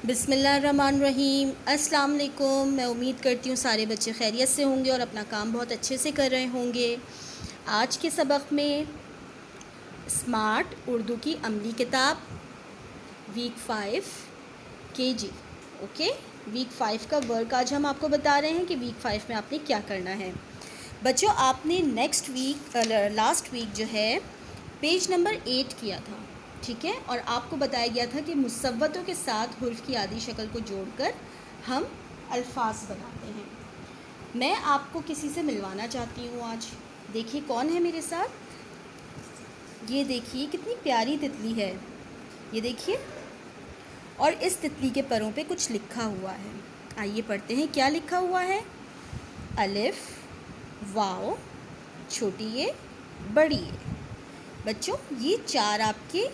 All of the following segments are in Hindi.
बिस्मिल्लाहिर्रहमानिर्रहीम। अस्सलाम वालेकुम। मैं उम्मीद करती हूँ सारे बच्चे खैरियत से होंगे और अपना काम बहुत अच्छे से कर रहे होंगे। आज के सबक में स्मार्ट उर्दू की अमली किताब वीक 5 KG ओके। वीक 5 का वर्क आज हम आपको बता रहे हैं कि वीक 5 में आपने क्या करना है। बच्चों, आपने लास्ट वीक जो है पेज नंबर 8 किया था, ठीक है, और आपको बताया गया था कि मुसव्वतों के साथ हुर्फ की आधी शक्ल को जोड़कर हम अल्फाज बनाते हैं। मैं आपको किसी से मिलवाना चाहती हूँ आज। देखिए कौन है मेरे साथ। ये देखिए कितनी प्यारी तितली है, ये देखिए, और इस तितली के परों पे कुछ लिखा हुआ है। आइए पढ़ते हैं क्या लिखा हुआ है। अलिफ, वाव, छोटी ए, बड़ी ए। बच्चों, ये चार आपके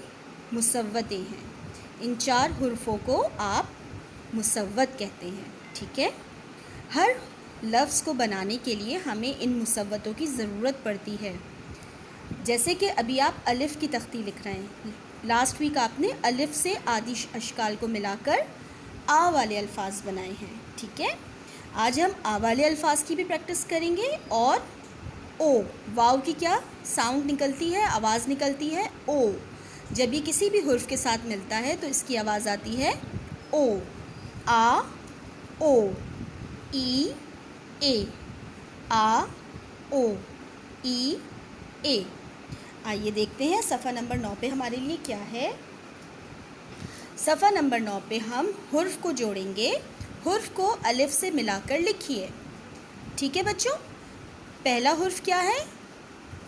मुसव्वतें हैं। इन चार हुर्फ़ों को आप मुसव्वत कहते हैं, ठीक है। हर लफ्ज़ को बनाने के लिए हमें इन मुसव्वतों की ज़रूरत पड़ती है। जैसे कि अभी आप अलिफ़ की तख्ती लिख रहे हैं। लास्ट वीक आपने अलिफ़ से आदि अशकाल को मिलाकर आ वाले अल्फाज बनाए हैं, ठीक है। आज हम आ वाले अल्फाज की भी प्रैक्टिस करेंगे और ओ, वाव की क्या साउंड निकलती है, आवाज़ निकलती है ओ। जब ये किसी भी हुर्फ के साथ मिलता है तो इसकी आवाज़ आती है ओ। आ, ओ, ई, ए, आ, ओ, ई, ए। आइए देखते हैं सफ़ा नंबर 9 पे हमारे लिए क्या है। सफ़ा नंबर 9 पे हम हुर्फ को जोड़ेंगे। हुर्फ को अलिफ से मिलाकर लिखिए, ठीक है बच्चों। पहला हुर्फ क्या है?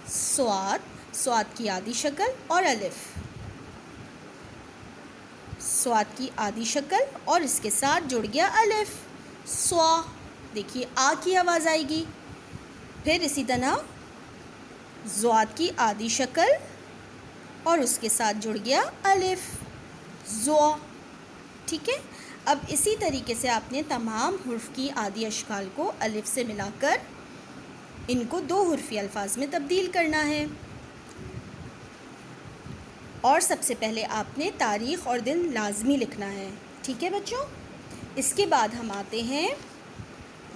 स्वाद, स्वाद की आधी शक्ल और अलिफ। स्वाद की आधी शक्ल और इसके साथ जुड़ गया अलिफ, स्वा। देखिए आ की आवाज़ आएगी। फिर इसी तरह ज़्वाद की आधी शक्ल और उसके साथ जुड़ गया अलिफ, ज़्वा, ठीक है। अब इसी तरीके से आपने तमाम हुर्फ की आधी अशकाल को अलिफ से मिलाकर इनको दो हुर्फी अल्फाज में तब्दील करना है। और सबसे पहले आपने तारीख़ और दिन लाजमी लिखना है, ठीक है बच्चों। इसके बाद हम आते हैं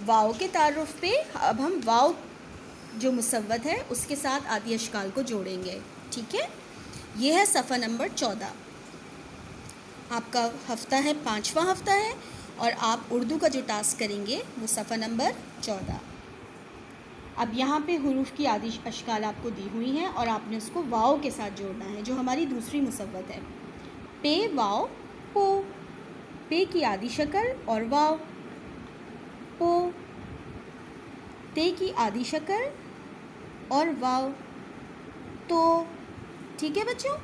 वाव के तारुफ पे। अब हम वाव जो मुसव्वत है उसके साथ आदि अशकाल को जोड़ेंगे, ठीक है। यह है सफ़ा नंबर 14। आपका हफ़्ता है, 5वां हफ़्ता है, और आप उर्दू का जो टास्क करेंगे वो सफ़ा नंबर 14। अब यहाँ पे हुरूफ की आदि अशकाल आपको दी हुई हैं और आपने उसको वाव के साथ जोड़ना है, जो हमारी दूसरी मुसव्वत है। पे, वाव, पो। पे की आदि शक्ल और वाव, पो। ते की आदि शक्ल और वाव, तो, ठीक है बच्चों।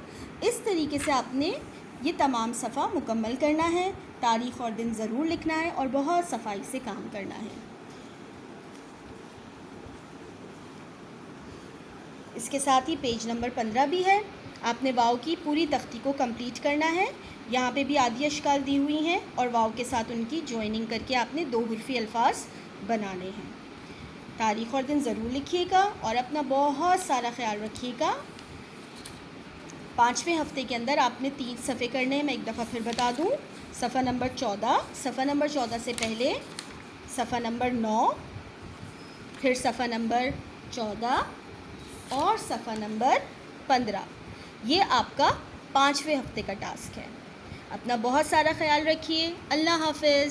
इस तरीके से आपने ये तमाम सफ़ा मुकम्मल करना है। तारीख़ और दिन ज़रूर लिखना है और बहुत सफाई से काम करना है। इसके साथ ही पेज नंबर 15 भी है। आपने वाव की पूरी तख्ती को कंप्लीट करना है। यहाँ पे भी आदि अशकाल दी हुई हैं और वाव के साथ उनकी जॉइनिंग करके आपने दो हुर्फी अल्फाज बनाने हैं। तारीख़ और दिन ज़रूर लिखिएगा और अपना बहुत सारा ख्याल रखिएगा। 5वें हफ़्ते के अंदर आपने 3 सफ़े करने हैं। मैं एक दफ़ा फिर बता दूँ। सफ़ा नंबर 14, सफ़ा नंबर 14 से पहले सफ़ा नंबर 9, फिर सफ़ा नंबर 14 और सफ़ा नंबर 15। ये आपका 5वें हफ़्ते का टास्क है। अपना बहुत सारा ख्याल रखिए। अल्लाह हाफ़िज़।